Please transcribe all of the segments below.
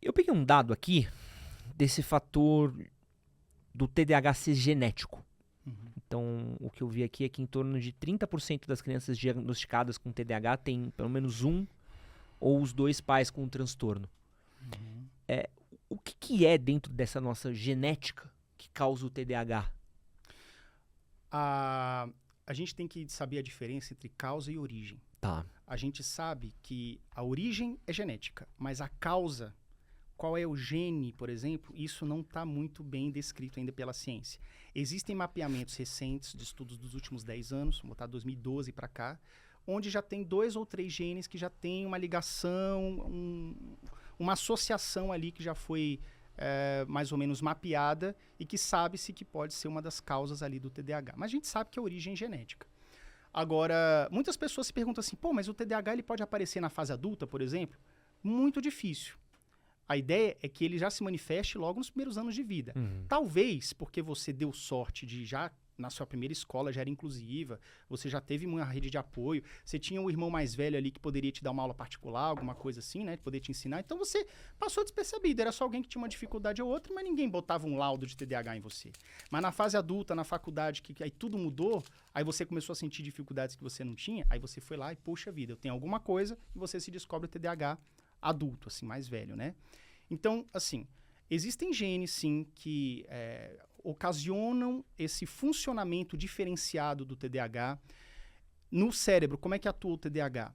Eu peguei um dado aqui desse fator do TDAH ser genético. Então, o que eu vi aqui é que em torno de 30% das crianças diagnosticadas com TDAH tem pelo menos um ou os dois pais com o transtorno. O que é dentro dessa nossa genética que causa o TDAH? A gente tem que saber a diferença entre causa e origem. Tá. A gente sabe que a origem é genética, mas a causa, qual é o gene, por exemplo, isso não está muito bem descrito ainda pela ciência. Existem mapeamentos recentes de estudos dos últimos 10 anos, vou botar 2012 para cá, onde já tem 2 ou 3 genes que já tem uma ligação, uma associação ali que já foi mais ou menos mapeada e que sabe-se que pode ser uma das causas ali do TDAH. Mas a gente sabe que a origem é genética. Agora, muitas pessoas se perguntam assim, pô, mas o TDAH ele pode aparecer na fase adulta, por exemplo? Muito difícil. A ideia é que ele já se manifeste logo nos primeiros anos de vida. Talvez porque você deu sorte de já, na sua primeira escola, já era inclusiva, você já teve uma rede de apoio, você tinha um irmão mais velho ali que poderia te dar uma aula particular, alguma coisa assim, né? Poder te ensinar. Então você passou despercebido. Era só alguém que tinha uma dificuldade ou outra, mas ninguém botava um laudo de TDAH em você. Mas na fase adulta, na faculdade, que aí tudo mudou, aí você começou a sentir dificuldades que você não tinha, aí você foi lá e, poxa vida, eu tenho alguma coisa, e você se descobre o TDAH adulto, assim, mais velho, né? Então, assim, existem genes, sim, que ocasionam esse funcionamento diferenciado do TDAH. No cérebro, como é que atua o TDAH?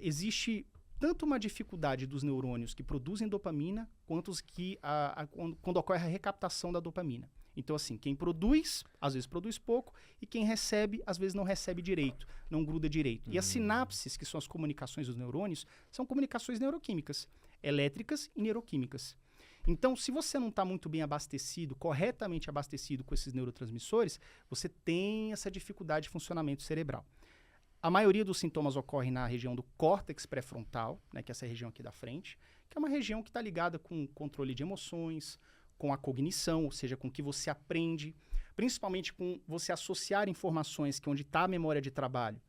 Existe tanto uma dificuldade dos neurônios que produzem dopamina, quanto os que, quando ocorre a recaptação da dopamina. Então, assim, quem produz, às vezes produz pouco, e quem recebe, às vezes não recebe direito, não gruda direito. E as sinapses, que são as comunicações dos neurônios, são comunicações neuroquímicas, elétricas e neuroquímicas. Então, se você não está muito bem abastecido, corretamente abastecido com esses neurotransmissores, você tem essa dificuldade de funcionamento cerebral. A maioria dos sintomas ocorre na região do córtex pré-frontal, né, que é essa região aqui da frente, que é uma região que está ligada com o controle de emoções, com a cognição, ou seja, com o que você aprende, principalmente com você associar informações, que é onde está a memória de trabalho.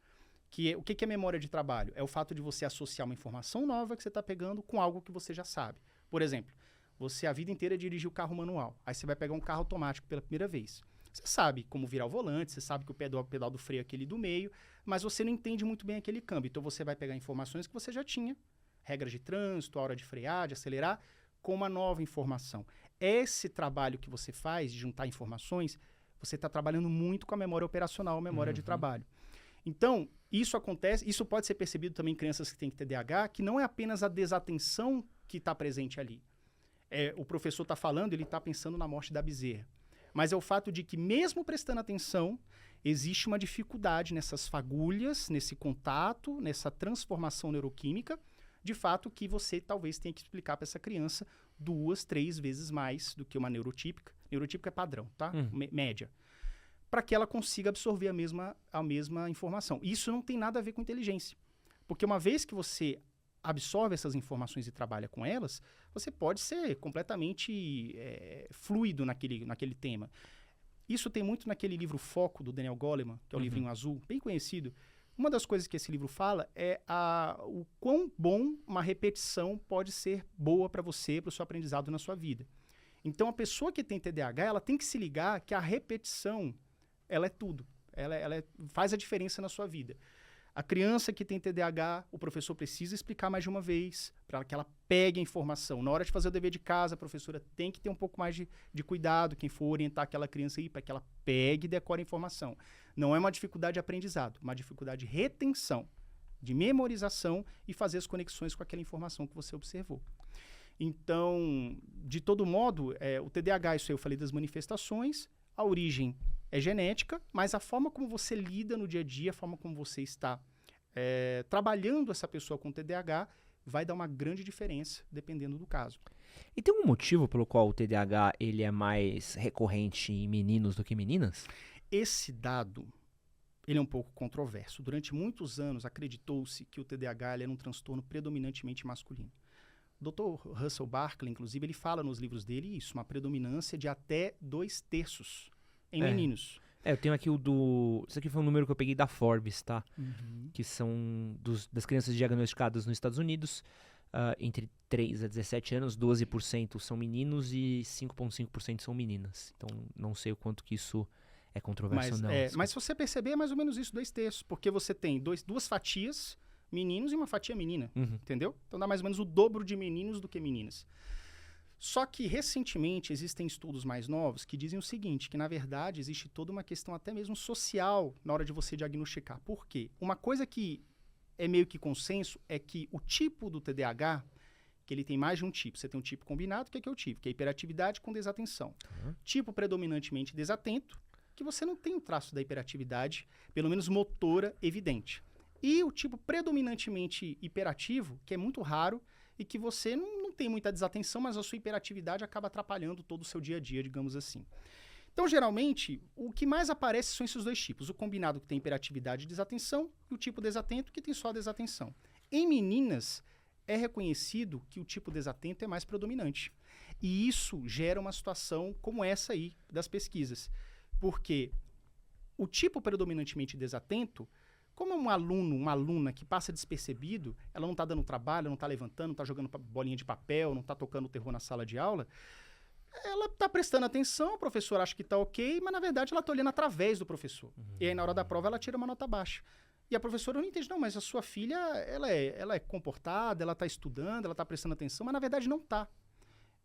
O que é memória de trabalho? É o fato de você associar uma informação nova que você está pegando com algo que você já sabe. Por exemplo, você a vida inteira dirigiu carro manual, aí você vai pegar um carro automático pela primeira vez. Você sabe como virar o volante, você sabe que o pedal do freio é aquele do meio, mas você não entende muito bem aquele câmbio. Então você vai pegar informações que você já tinha, regras de trânsito, a hora de frear, de acelerar, com uma nova informação. Esse trabalho que você faz de juntar informações, você está trabalhando muito com a memória operacional, a memória de trabalho. Então, isso acontece, isso pode ser percebido também em crianças que têm TDAH, que não é apenas a desatenção que está presente ali. O professor está falando, ele está pensando na morte da bezerra. Mas é o fato de que, mesmo prestando atenção, existe uma dificuldade nessas fagulhas, nesse contato, nessa transformação neuroquímica, de fato que você talvez tenha que explicar para essa criança 2, 3 vezes mais do que uma neurotípica. Neurotípica é padrão, tá? Média. Para que ela consiga absorver a mesma informação. Isso não tem nada a ver com inteligência. Porque uma vez que você absorve essas informações e trabalha com elas, você pode ser completamente fluido naquele tema. Isso tem muito naquele livro Foco, do Daniel Goleman, que é o livrinho azul, bem conhecido. Uma das coisas que esse livro fala é o quão bom uma repetição pode ser boa para você, para o seu aprendizado na sua vida. Então, a pessoa que tem TDAH, ela tem que se ligar que a repetição, ela é tudo. Ela faz a diferença na sua vida. A criança que tem TDAH, o professor precisa explicar mais de uma vez, para que ela pegue a informação. Na hora de fazer o dever de casa, a professora tem que ter um pouco mais de cuidado, quem for orientar aquela criança aí, para que ela pegue e decore a informação. Não é uma dificuldade de aprendizado, uma dificuldade de retenção, de memorização e fazer as conexões com aquela informação que você observou. Então, de todo modo, o TDAH, isso aí eu falei das manifestações, a origem é genética, mas a forma como você lida no dia a dia, a forma como você está trabalhando essa pessoa com TDAH, vai dar uma grande diferença, dependendo do caso. E tem um motivo pelo qual o TDAH ele é mais recorrente em meninos do que meninas? Esse dado, ele é um pouco controverso. Durante muitos anos, acreditou-se que o TDAH ele era um transtorno predominantemente masculino. O Dr. Russell Barkley, inclusive, ele fala nos livros dele isso, uma predominância de até 2/3 em meninos. Eu tenho aqui isso aqui foi um número que eu peguei da Forbes, tá? Que são das crianças diagnosticadas nos Estados Unidos. entre 3 a 17 anos, 12% são meninos e 5,5% são meninas. Então, não sei o quanto que isso é controverso ou não. Mas se você perceber, é mais ou menos isso, 2/3. Porque você tem duas fatias, meninos e uma fatia menina. Entendeu? Então dá mais ou menos o dobro de meninos do que meninas. Só que, recentemente, existem estudos mais novos que dizem o seguinte, que, na verdade, existe toda uma questão até mesmo social na hora de você diagnosticar. Por quê? Uma coisa que é meio que consenso é que o tipo do TDAH, que ele tem mais de um tipo. Você tem um tipo combinado, que é o tipo? Que é hiperatividade com desatenção. Tipo predominantemente desatento, que você não tem o traço da hiperatividade, pelo menos motora, evidente. E o tipo predominantemente hiperativo, que é muito raro, e que você não tem muita desatenção, mas a sua hiperatividade acaba atrapalhando todo o seu dia a dia, digamos assim. Então, geralmente, o que mais aparece são esses dois tipos. O combinado, que tem hiperatividade e desatenção, e o tipo desatento, que tem só desatenção. Em meninas, é reconhecido que o tipo desatento é mais predominante. E isso gera uma situação como essa aí das pesquisas. Porque o tipo predominantemente desatento, como é um aluno, uma aluna que passa despercebido, ela não está dando trabalho, não está levantando, não está jogando bolinha de papel, não está tocando terror na sala de aula, ela está prestando atenção, o professor acha que está ok, mas na verdade ela está olhando através do professor. E aí na hora da prova ela tira uma nota baixa. E a professora não entende, não, mas a sua filha, ela é comportada, ela está estudando, ela está prestando atenção, mas na verdade não está.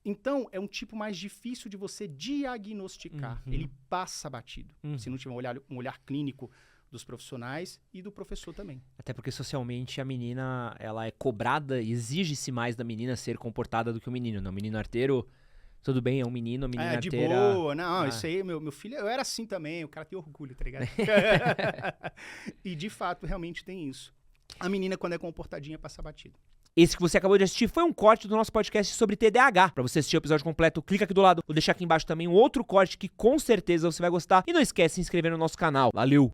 Então, é um tipo mais difícil de você diagnosticar. Ele passa batido, se não tiver um olhar clínico dos profissionais e do professor também. Até porque socialmente a menina, ela é cobrada, exige-se mais da menina ser comportada do que o menino. Não, o menino arteiro, tudo bem, é um menino, a menina arteira... de boa, não, isso aí, meu filho, eu era assim também, o cara tem orgulho, tá ligado? E de fato, realmente tem isso. A menina, quando é comportadinha, passa batido. Esse que você acabou de assistir foi um corte do nosso podcast sobre TDAH. Pra você assistir o episódio completo, clica aqui do lado. Vou deixar aqui embaixo também um outro corte que com certeza você vai gostar. E não esquece de se inscrever no nosso canal. Valeu!